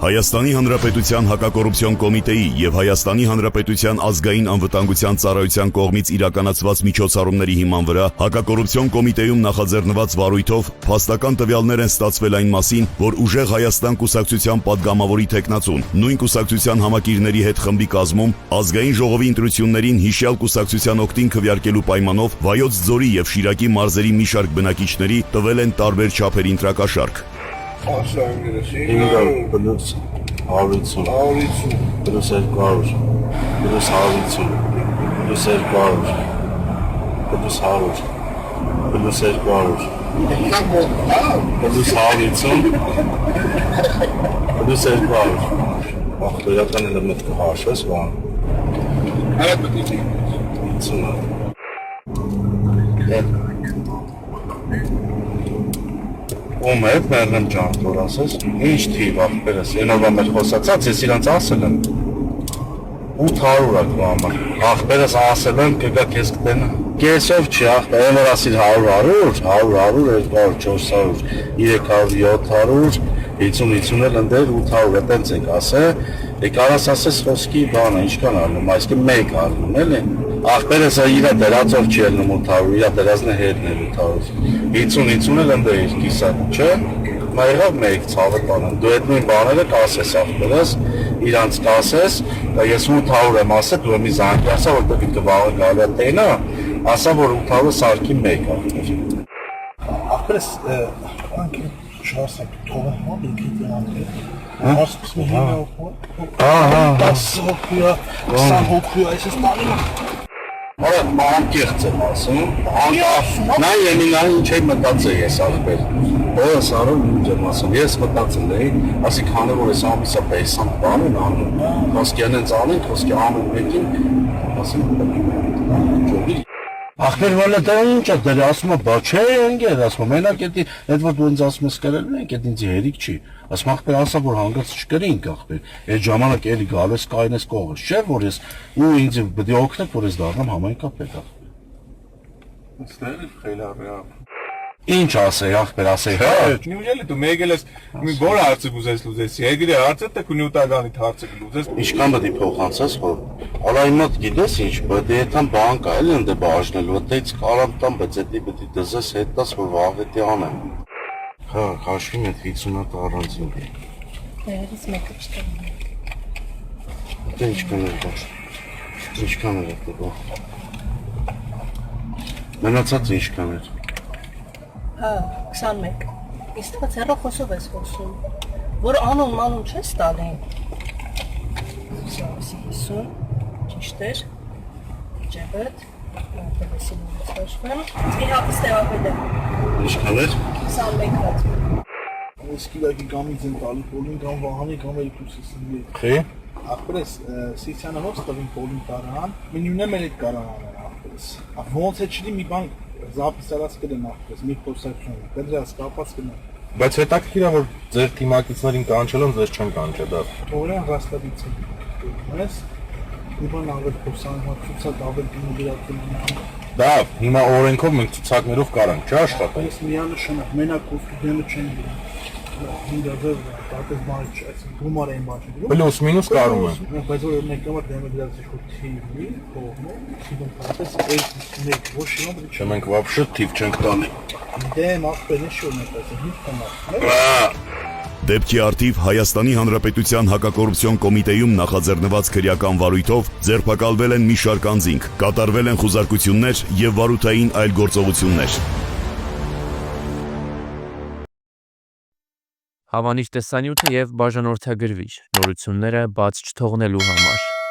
Հայաստանի Հանրապետության հակակոռուպցիոն կոմիտեի եւ Հայաստանի Հանրապետության ազգային անվտանգության ծառայության կողմից իրականացված միջոցառումների հիման վրա հակակոռուպցիոն կոմիտեում նախաձեռնված վարույթով փաստական տվյալներ են ստացվել այն մասին, որ Ուժեղ Հայաստան կուսակցության падգամավորի տեխնացուն նույն կուսակցության համակիրների հետ խմբի կազմում ազգային ժողովի ընտրություններին հիշյալ կուսակցության օգտին քվեարկելու պայմանով Վայոց ձորի եւ Շիրակի մարզերի մի շարք բնակիչների տվել են տարբեր չափերի ընտրակաշառք։ Plus 150, plus 200, plus 150, plus 200, plus 100, plus 200, plus 150, plus 200. Ախտորական էլեմենտ կհաշվես, բան։ Այդ պետք է 50։ Ում հետ մերնեմ ջան, որ ասես, ինչ թիվ ախպերս, ենովա մեր խոսացած, ես իրանց ասել եմ 800 ակ համար, ախպերս ասել եմ, կգա կեզ կտենը, կեսով չի ախպեր, են որ ասիր 100, 200, 400, 300, 700, 50 էլ ընդեր 800 էտենց ենք ասե, կարաս ասես խոսքի բանը, ինչ կան արնում, այսկի մեկ արնում, էլի, ախպերս իրա դրածով չի ելնում 800, իրա դրածն է հետն է 800, 50 էլ ընդեր իր կիսատ, չէ, մա եղավ մեկ ծավը տանեմ, դու հետ նույն բաները կասես ախպերս, իրանց կասես, ես 800 եմ ասե, դու եմ մի զանգի ասա, որ դեպի կվաղը գալի տենա, ասա, որ 800 սարքի մեկ ախպեր։ Ախպերս, անքի շարսակ թողը համ ինքի դրանք ասպս մի հին հոքույա, 10 հոքույա, 20 հոքույա, այս ես տանում Արա ման կեղծ եմ ասում, նա եմինային ինչ էի մտածել ես ախպեր, որս արում ինչ եմ ասում, ես մտածել էի, ասի քանի որ ես ամիսա պեսան բան են անում, խոսքյան են ծանենք, խոսքի ամեն մեկին, ասում, ախպեր վալը դա ինչ է դեր, ասում է, բա չէ ենգեր, ասում է, մենակ էտի, էդ որ դու ինձ ասում ես կրել ենք, էտ ինձ հերիք չի, ասում ախպեր ասա, որ հանգած չկրենք ախպեր, էդ ժամանակ էլի գալես կային ես կողս, չէ, որ ես, ու ինձ բդի օգնեք, որ ես դառնամ համայնքապետ ախպեր։ Ստեղ է խելարը, Ինչ ասեի, ախպեր ասեի, հա։ Նույնjeli դու մեկ ես որ հարցը գուզես լուզես, եգրի հարցը թե քունյութագանիդ հարցը լուզես։ Ինչքան պետք է փոխանցես, որ ալայի մոտ գիտես ինչ, պետք է այդքան բան կա, էլի ընդ բաժնել, որտեղից կարամ տամ, բայց էդի պետք է դզես հետտաս, որ վաղետի անեմ։ Հա, հաշվի մետ 50-ը առանձին։ Երևից մեկը չկա։ Դե ինչքան է բաշ։ Ինչքան է դա։ Մնացած ինչքան է։ Հա, 21։ Իսկ դա ցերո խոսով ես խոսում։ Որ անուն չես տալի։ 50, ճիշտ է։ Ջեբետ, դեպսին ստաշվեմ։ Իհարկե ստեղապետ է։ Ինչքան է։ 21 հատ։ Իսկ իրակի կամից են տալի պոլին կամ վահանի կամ էլեկտրուսիսնի։ Խի։ Ախպերս սիցյանը ոնց տվին պոլին տարան, մենյունը մեր այդ կարանան ախպերս։ Ոնց է չլի մի բան զապիսալած կդեն ախպերս, մի խոսակցություն, կդրած կապած կդեն։ Բայց հետաքրքիր է, որ ձեր թիմակիցներին կանչել են, ձեզ չեն կանչել, դա։ Թողերան ռաստաբից են։ Ես իբան ավել խոսանցուցակ ավել դիմադրակել։ Դա հիմա օրենքով մենք ցուցակներով կարանք, չէ՞ աշխատել։ Ես միանշանակ մենակ կոստուդենը չեն դրում։ Հինգազը դատես բան չէ, այսինքն գումար էին բաճի։ Պլյուս մինուս կարում են։ Բայց որ մեկը դեմը դրած իշխու թիվի, կողմը, թիվն պատես մեկ ոչ իմ Չէ մենք вообще թիվ չենք տանի։ դեմ ախպերն շորնակ ասեմ, ինչ կամա։ Դեպքի արդիվ Հայաստանի Հանրապետության հակակոռուպցիոն կոմիտեում նախաձեռնված քրեական վարույթով ձերբակալվել են մի շարք անձինք, կատարվել են խուզարկություններ եւ վարութային այլ գործողություններ։ Հավանիչ տեսանյութը եւ բաժանորդագրվիչ նորությունները բաց չթողնելու համար։